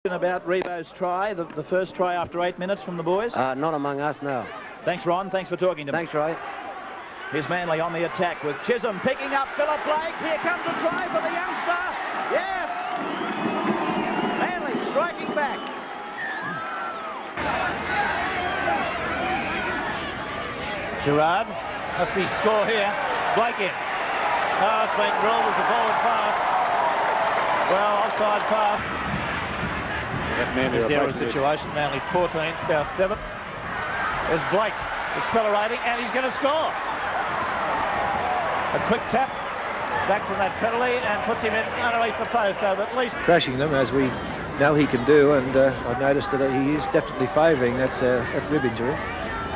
question about Rebo's try, the first try after 8 minutes from the boys? Not among us, no. Thanks, Ron. Thanks for talking to me. Thanks, Ray. Here's Manly on the attack with Chisholm picking up Philip Blake. Here comes a try for the youngster. Yes! Manly striking back. Gerard, must be score here. Blake in. Oh, it's been ruled as a forward pass. Well, offside pass. Is there a situation? Manly 14, South 7. There's Blake accelerating, and he's going to score. A quick tap back from that penalty and puts him in underneath the post, so that at least crashing them, as we know he can do, and I've noticed that he is definitely favouring that rib injury.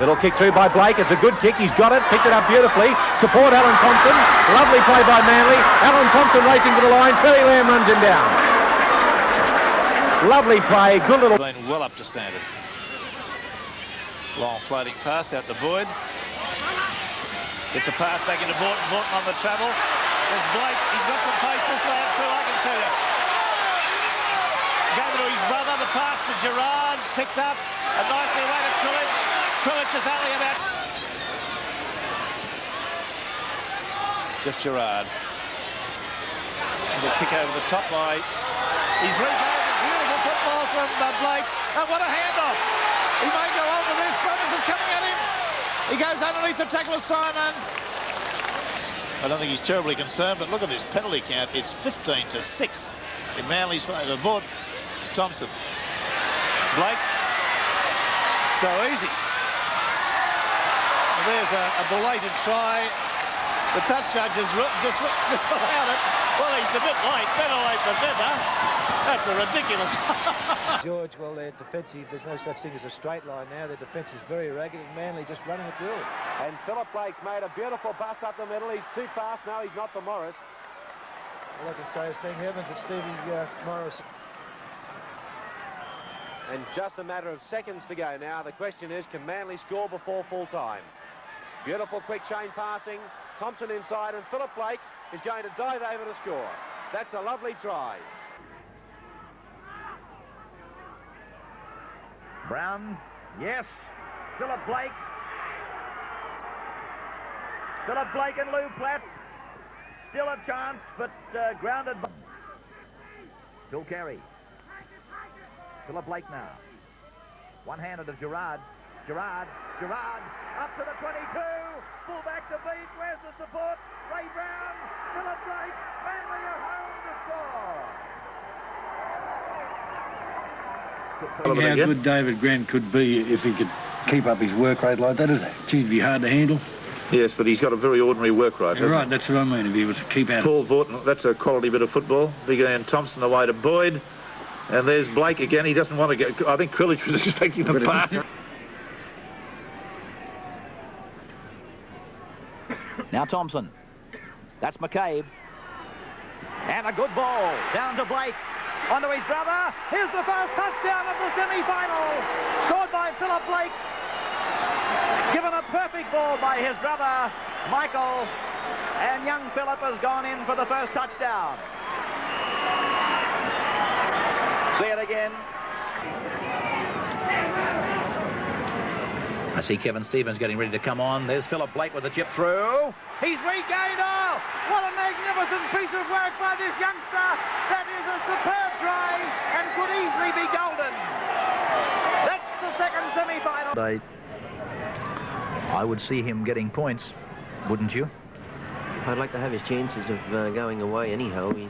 Little kick through by Blake. It's a good kick. He's got it. Picked it up beautifully. Support Alan Thompson. Lovely play by Manly. Alan Thompson racing to the line. Terry Lamb runs him down. Lovely play. Good little... Been well up to standard. Long floating pass out to Boyd. Gets a pass back into Vaughton. Vaughton on the travel. There's Blake. He's got some pace, this lad too, I can tell you. Gave it to his brother. The pass to Gerard. Picked up. And nicely away to Krillage. Krillage is only about... Jeff Gerard. And a kick over the top by... He's regained a beautiful football from Blake. And what a handoff. He may go on with this. Simons is coming at him. He goes underneath the tackle of Simons. I don't think he's terribly concerned, but look at this penalty count. It's 15-6 in Manly's favour. Vaughn, Thompson, Blake. So easy. And there's a belated try. The touch judge has disallowed it. Well, he's a bit late. Better late than never. That's a ridiculous... George, well, their defensive, there's no such thing as a straight line now. Their defence is very ragged, and Manly just running at will. And Philip Blake's made a beautiful bust up the middle. He's too fast. No, he's not for Morris. All I can say is thank heavens it's Stevie Morris. And just a matter of seconds to go now. The question is, can Manly score before full time? Beautiful quick chain passing. Thompson inside, and Philip Blake is going to dive over to score. That's a lovely try. Brown, yes. Philip Blake. Philip Blake and Lou Platts. Still a chance, but grounded. Still Carey. Philip Blake now. One-handed to Gerard. Gerard. Up to the 22. Full back to beat. Where's the support? Ray Brown. Philip Blake. Manly are home to score. How good David Grant could be if he could keep up his work rate like that. It'd be hard to handle. Yes, but he's got a very ordinary work rate. Right, that's what I mean. If he was to keep out. Paul Vaughton, that's a quality bit of football. Big Ian Thompson away to Boyd. And there's Blake again. He doesn't want to get... I think Krillage was expecting the pass. Now Thompson. That's McCabe. And a good ball. Down to Blake. Onto his brother. Here's the first touchdown of the semi-final. Scored by Philip Blake. Given a perfect ball by his brother, Michael. And young Philip has gone in for the first touchdown. See it again. I see Kevin Stevens getting ready to come on. There's Philip Blake with the chip through. He's regained. Oh, what a magnificent piece of work by this youngster. That is a superb try and could easily be golden. That's the second semi-final. I would see him getting points, wouldn't you? I'd like to have his chances of going away anyhow. He's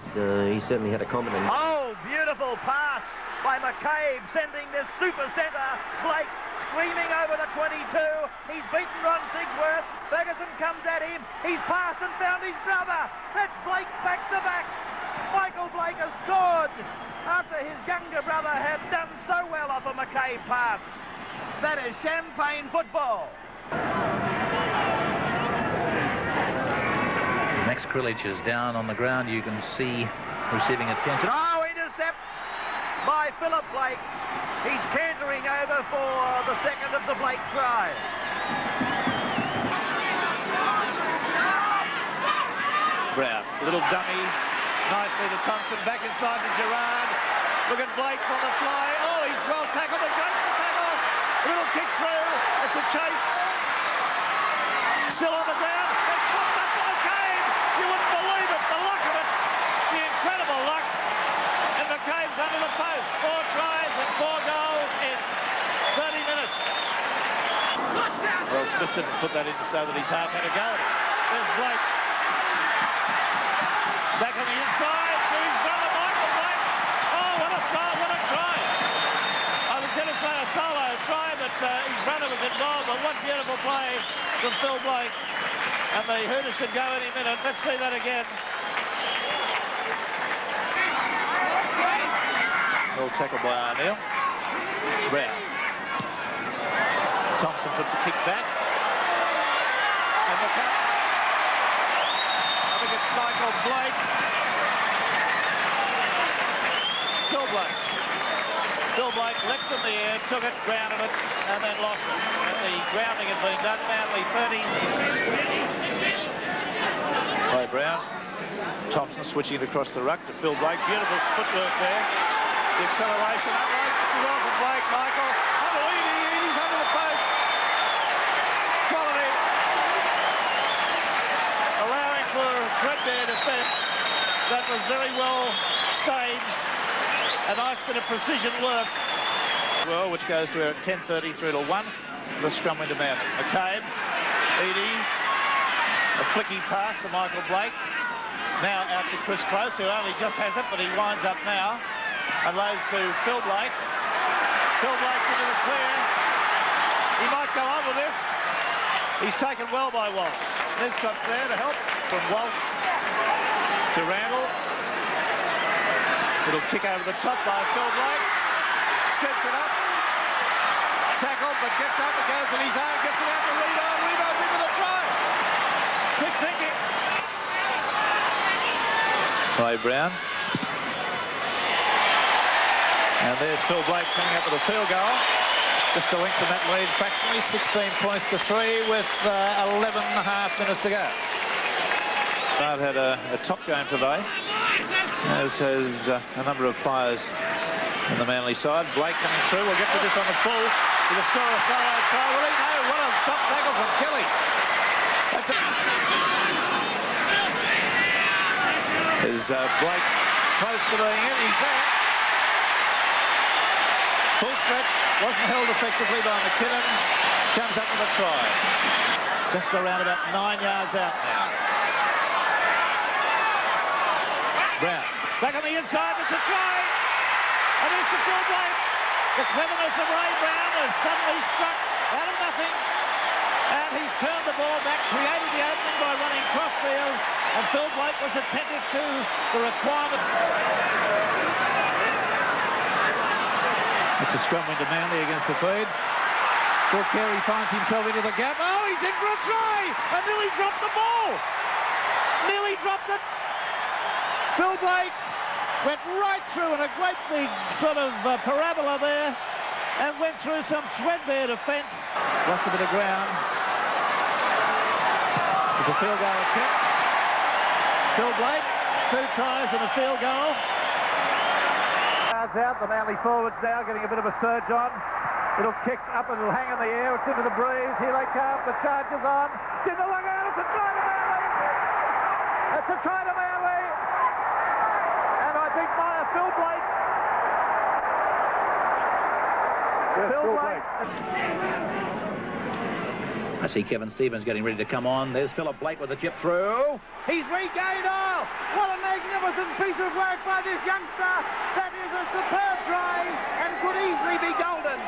certainly had a competent... Oh, beautiful pass by McCabe, sending this super centre. Blake screaming over the 22. He's beaten Ron Sigsworth. Ferguson comes at him. He's passed and found his brother. That's Blake back to back. Michael Blake has scored after his younger brother had done so well off a McCabe pass. That is champagne football. Next Krillage is down on the ground. You can see receiving attention. Oh, intercept by Philip Blake. He's cantering over for the second of the Blake try. Brown, little dummy, nicely to Thompson, back inside to Gerard. Look at Blake from the fly. Oh, he's well tackled and goes for tackle. A little kick through. It's a chase. Still on the ground. It's popped up to McCabe. You wouldn't believe it. The luck of it. The incredible luck. And McCabe's under the post. 4 tries and 4 goals in 30 minutes. Well, Smith didn't put that in so that he's half had a go at it. There's Blake. Back on the inside to his brother Michael Blake. Oh, what a try. I was going to say a solo try, but his brother was involved. But what beautiful play from Phil Blake. And the Hooters should go any minute. Let's see that again. Well tackled by Arneil. Brown. Thompson puts a kick back. And I think it's Michael Blake. Phil Blake leapt in the air, took it, grounded it, and then lost it. And the grounding had been done. Manly 30. By Brown. Thompson switching it across the ruck to Phil Blake. Beautiful footwork there. The acceleration. Well from Blake. Michael. He's under the post. Quality. Allowing for threadbare defence. That was very well staged. A nice bit of precision work. Well, which goes to at 10:30 through to 1. The scrum into Manly. McCabe. Edie. A flicky pass to Michael Blake. Now out to Chris Close, who only just has it, but he winds up now. And loads to Phil Blake. Phil Blake's into the clear. He might go on with this. He's taken well by Walsh. Nescott's there to help. From Walsh to Randall. It'll kick over the top by Phil Blake. Scoops it up. Tackled, but gets up and goes in his own. Gets it out to Rebo. Rebo's into the try. Quick thinking. By Brown. And there's Phil Blake coming up with a field goal. Just to lengthen that lead fractionally. 16 points to 3 with 11.5 minutes to go. I've had a top game today, as has a number of players in the Manly side. Blake coming through. We'll get to this on the full. With a score a solo try. Will he? No. What a top tackle from Kelly. That's it. Is Blake close to being in? He's there. Full stretch. Wasn't held effectively by McKinnon. Comes up with a try. Just around about 9 yards out now. Brown. Back on the inside. It's a try. And it's to Phil Blake. The cleverness of Ray Brown has suddenly struck out of nothing. And he's turned the ball back, created the opening by running crossfield. And Phil Blake was attentive to the requirement. It's a scrum into Manly against the feed. Bill Carey finds himself into the gap. Oh, he's in for a try! And nearly dropped the ball! Nearly dropped it! Phil Blake went right through in a great big sort of parabola there and went through some threadbare defence. Lost a bit of ground. There's a field goal attempt. Phil Blake, 2 tries and a field goal. Out, the Manly forwards now getting a bit of a surge on. It'll kick up and it'll hang in the air. It's into the breeze. Here they come. The charge is on. It's in the lug out. It's a try to Manly. It's a try to Manly. And I think by Phil Blake. Yes, Phil Blake. I see Kevin Stevens getting ready to come on. There's Philip Blake with a chip through. He's regained. Oh, what a magnificent piece of work by this youngster. That is a superb try and could easily be golden.